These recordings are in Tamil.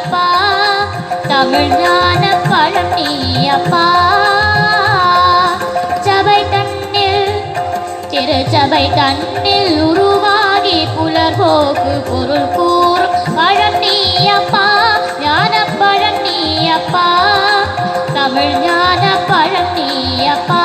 அப்பா தமிழ் ஞான பழம் நீ அப்பா சபை தன்னில் திருச்சபை தன்னில் உருவாகி புலர்போக்கு பொருள் கூறும் பழம் நீ அப்பா ஞான பழம் நீ அப்பா தமிழ் ஞான பழம் நீ அப்பா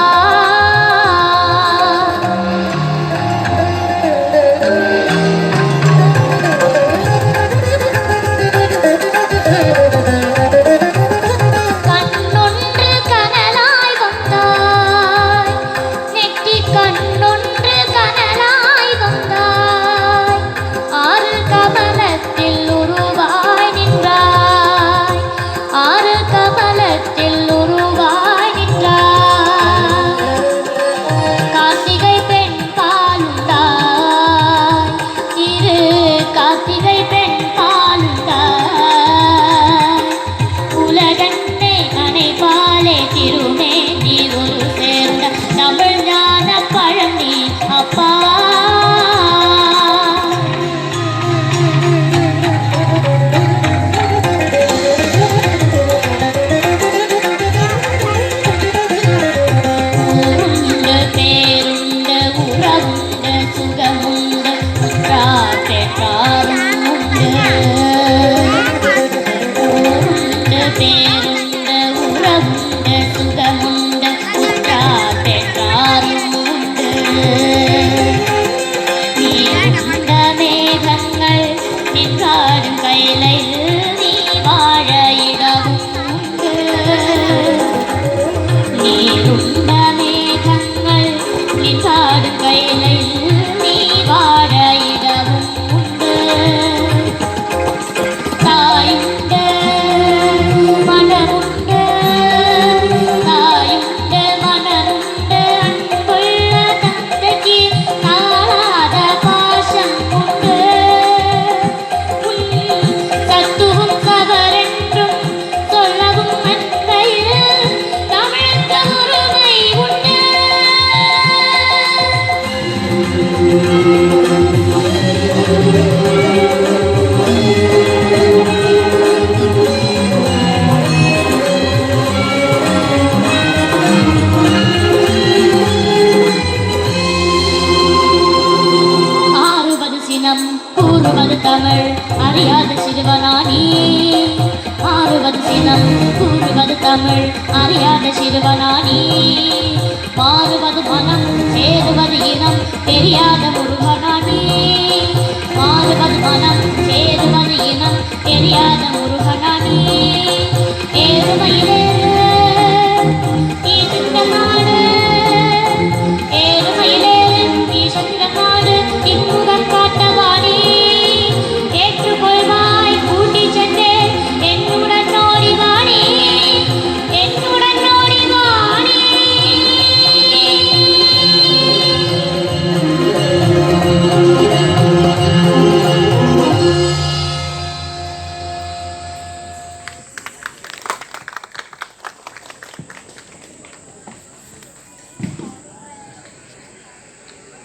கூறுவது தமிழ் அறியாத சிறுவனானி மாறுவது சினம் கூறுவது தமிழ் அறியாத சிறுவனானி மாறுவது மனம் சேருவது இனம் தெரியாத முருகனானி